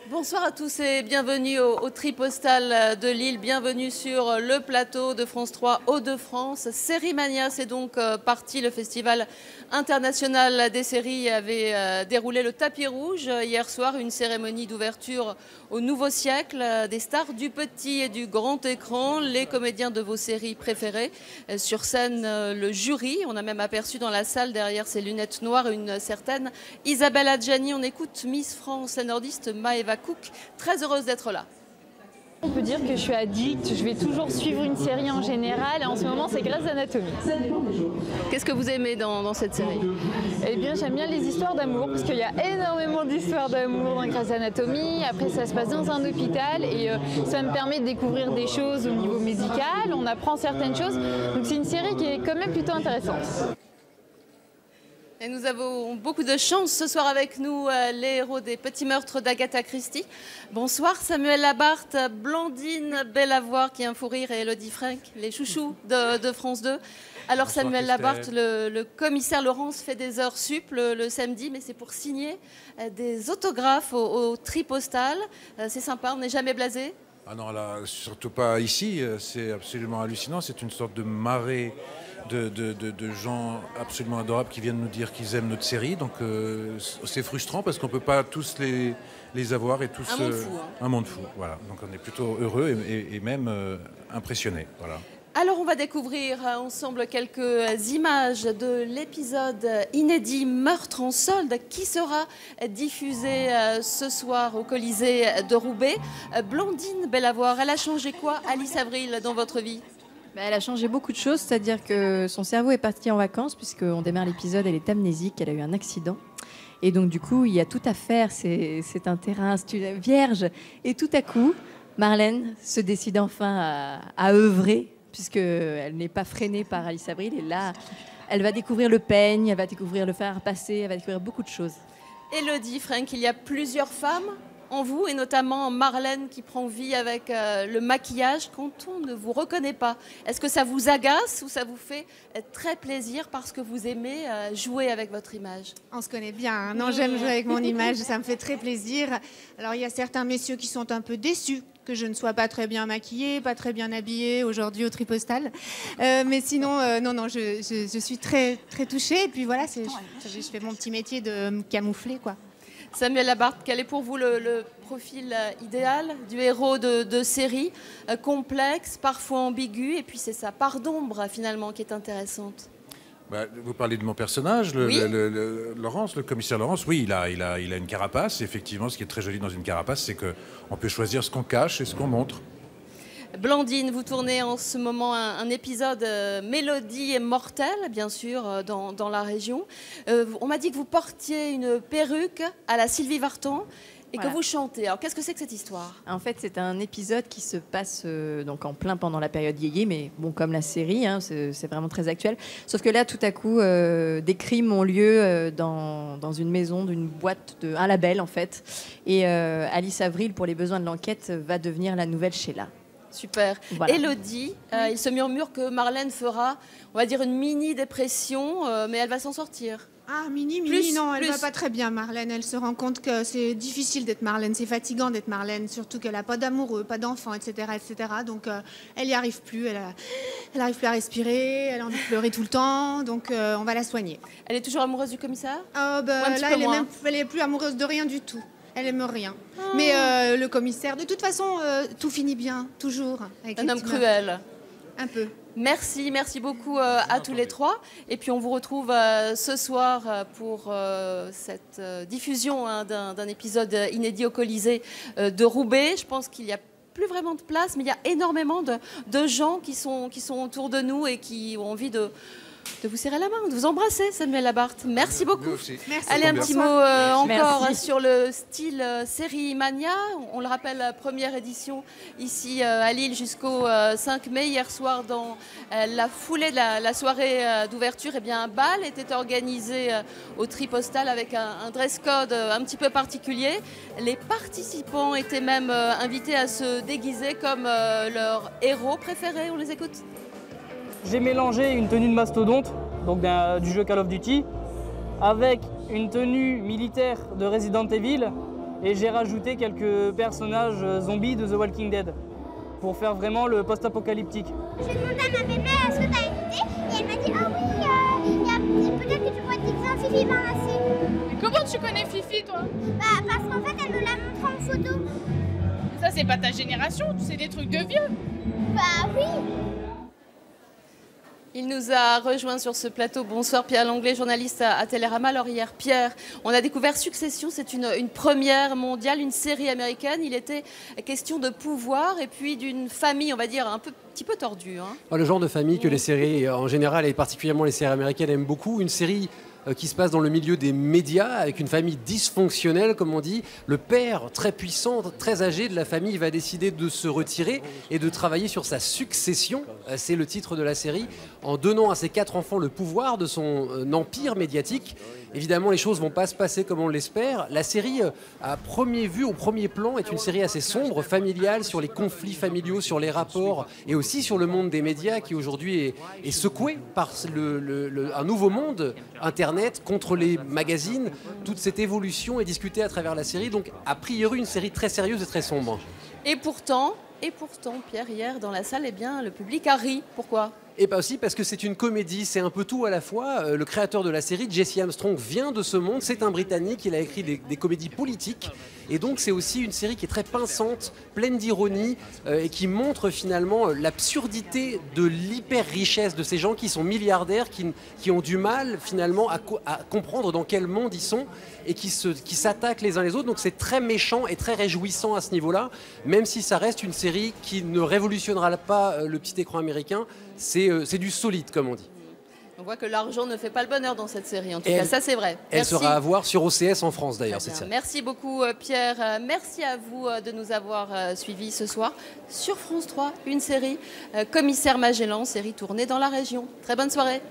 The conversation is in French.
Bonsoir à tous et bienvenue au Tripostal de Lille, bienvenue sur le plateau de France 3 Hauts-de-France. Sérimania, c'est donc parti, le festival international des séries avait déroulé le tapis rouge hier soir, une cérémonie d'ouverture au nouveau siècle, des stars du petit et du grand écran, les comédiens de vos séries préférées. Sur scène, le jury, on a même aperçu dans la salle derrière ses lunettes noires une certaine Isabelle Adjani. On écoute Miss France, la nordiste Maëva Cook, très heureuse d'être là. On peut dire que je suis addict, je vais toujours suivre une série en général et en ce moment c'est Grey's Anatomy. Qu'est-ce que vous aimez dans cette série? Eh bien j'aime bien les histoires d'amour parce qu'il y a énormément d'histoires d'amour dans Grey's Anatomy. Après ça se passe dans un hôpital et ça me permet de découvrir des choses au niveau médical, on apprend certaines choses. Donc c'est une série qui est quand même plutôt intéressante. Et nous avons beaucoup de chance ce soir avec nous, les héros des petits meurtres d'Agatha Christie. Bonsoir Samuel Labarthe, Blandine Bellavoir qui a un fou rire et Elodie Frank, les chouchous de France 2. Alors bonsoir, Samuel Labarthe, le commissaire Laurence fait des heures sup le samedi, mais c'est pour signer des autographes au Tripostal. C'est sympa, on n'est jamais blasé. Ah non, là, surtout pas ici, c'est absolument hallucinant, c'est une sorte de marée de gens absolument adorables qui viennent nous dire qu'ils aiment notre série. Donc c'est frustrant parce qu'on ne peut pas tous les avoir et tous... Un monde fou. Un monde fou, voilà. Donc on est plutôt heureux et même impressionnés, voilà. Alors on va découvrir ensemble quelques images de l'épisode inédit Meurtre en solde qui sera diffusé ce soir au Colisée de Roubaix. Blandine Bellavoir, elle a changé quoi, Alice Avril, dans votre vie ? Elle a changé beaucoup de choses, c'est-à-dire que son cerveau est parti en vacances puisqu'on démarre l'épisode, elle est amnésique, elle a eu un accident. Et donc du coup, il y a tout à faire, c'est un terrain vierge. Et tout à coup, Marlène se décide enfin à œuvrer puisqu'elle n'est pas freinée par Alice Avril. Et là, elle va découvrir le peigne, elle va découvrir le fer à repasser, elle va découvrir beaucoup de choses. Elodie Frank, il y a plusieurs femmes en vous, et notamment Marlène qui prend vie avec le maquillage quand on ne vous reconnaît pas. Est-ce que ça vous agace ou ça vous fait très plaisir parce que vous aimez jouer avec votre image? On se connaît bien, hein. Non, j'aime jouer avec mon image, ça me fait très plaisir. Alors il y a certains messieurs qui sont un peu déçus que je ne sois pas très bien maquillée, pas très bien habillée aujourd'hui au Tripostal. Mais sinon, non, je suis très, très touchée. Et puis voilà, je fais mon petit métier de me camoufler, quoi. Samuel Labarthe, quel est pour vous le profil idéal du héros de série, complexe, parfois ambigu, et puis c'est sa part d'ombre finalement qui est intéressante? Vous parlez de mon personnage, oui. Laurence, le commissaire Laurence. Oui, il a une carapace. Effectivement, ce qui est très joli dans une carapace, c'est qu'on peut choisir ce qu'on cache et ce qu'on montre. Blandine, vous tournez en ce moment un épisode Mélodie et mortelle, bien sûr, dans la région. On m'a dit que vous portiez une perruque à la Sylvie Vartan et que vous chantez. Alors, qu'est-ce que c'est que cette histoire? En fait, c'est un épisode qui se passe donc en plein pendant la période yéyé, mais bon, comme la série, hein, c'est vraiment très actuel. Sauf que là, tout à coup, des crimes ont lieu dans une maison, d'une boîte, un label, en fait. Et Alice Avril, pour les besoins de l'enquête, va devenir la nouvelle Sheila. Super. Voilà. Elodie, il se murmure que Marlène fera, on va dire, une mini-dépression, mais elle va s'en sortir. Ah, mini, non, elle va pas très bien, Marlène. Elle se rend compte que c'est difficile d'être Marlène, c'est fatigant d'être Marlène, surtout qu'elle n'a pas d'amoureux, pas d'enfants, etc., etc. Donc, elle n'y arrive plus, elle n'arrive plus à respirer, elle a envie de pleurer tout le temps, donc on va la soigner. Elle est toujours amoureuse du commissaire? Là, elle est plus amoureuse de rien du tout. Elle aime rien. Oh. Mais le commissaire, de toute façon, tout finit bien, toujours. Avec un homme cruel. Un peu. Merci beaucoup à tous les trois. Et puis on vous retrouve ce soir pour cette diffusion d'un épisode inédit au Colisée de Roubaix. Je pense qu'il n'y a plus vraiment de place, mais il y a énormément de gens qui sont autour de nous et qui ont envie de vous serrer la main, de vous embrasser, Samuel Labarthe. Merci beaucoup. Merci. Allez, un petit mot encore sur le style Sérimania. On le rappelle, première édition ici à Lille jusqu'au 5 mai. Hier soir, dans la foulée de la soirée d'ouverture, eh bien, un bal était organisé au Tripostal avec un dress code un petit peu particulier. Les participants étaient même invités à se déguiser comme leur héros préféré. On les écoute. J'ai mélangé une tenue de mastodonte, donc du jeu Call of Duty, avec une tenue militaire de Resident Evil et j'ai rajouté quelques personnages zombies de The Walking Dead pour faire vraiment le post-apocalyptique. J'ai demandé à ma belle-mère est-ce que tu as une idée et elle m'a dit ah oui, peut-être que tu pourrais te déguiser en Fifi dans la série. Mais comment tu connais Fifi toi? Bah parce qu'en fait elle me l'a montré en photo. Ça c'est pas ta génération, c'est des trucs de vieux. Bah oui. Il nous a rejoint sur ce plateau. Bonsoir Pierre Langlais, journaliste à Télérama. Alors hier, Pierre, on a découvert Succession, c'est une première mondiale, une série américaine. Il était question de pouvoir et puis d'une famille, on va dire, petit peu tordue. Hein. Le genre de famille que les séries, en général, et particulièrement les séries américaines, aiment beaucoup. Une série qui se passe dans le milieu des médias, avec une famille dysfonctionnelle, comme on dit. Le père, très puissant, très âgé de la famille, va décider de se retirer et de travailler sur sa succession, c'est le titre de la série, en donnant à ses 4 enfants le pouvoir de son empire médiatique. Évidemment, les choses ne vont pas se passer comme on l'espère. La série, à première vue, au premier plan, est une série assez sombre, familiale, sur les conflits familiaux, sur les rapports, et aussi sur le monde des médias qui aujourd'hui est secoué par un nouveau monde, Internet, contre les magazines. Toute cette évolution est discutée à travers la série. Donc, a priori, une série très sérieuse et très sombre. Et pourtant, Pierre, hier, dans la salle, eh bien, le public a ri. Pourquoi ? Et pas aussi parce que c'est une comédie, c'est un peu tout à la fois. Le créateur de la série, Jesse Armstrong, vient de ce monde, c'est un Britannique, il a écrit des comédies politiques. Et donc c'est aussi une série qui est très pinçante, pleine d'ironie, et qui montre finalement l'absurdité de l'hyper-richesse de ces gens qui sont milliardaires, qui ont du mal finalement à comprendre dans quel monde ils sont, et qui s'attaquent les uns les autres. Donc c'est très méchant et très réjouissant à ce niveau-là, même si ça reste une série qui ne révolutionnera pas le petit écran américain. C'est du solide, comme on dit. On voit que l'argent ne fait pas le bonheur dans cette série. En tout cas, ça c'est vrai. Elle sera à voir sur OCS en France d'ailleurs, cette série. Merci beaucoup Pierre. Merci à vous de nous avoir suivis ce soir sur France 3. Une série Commissaire Magellan, série tournée dans la région. Très bonne soirée.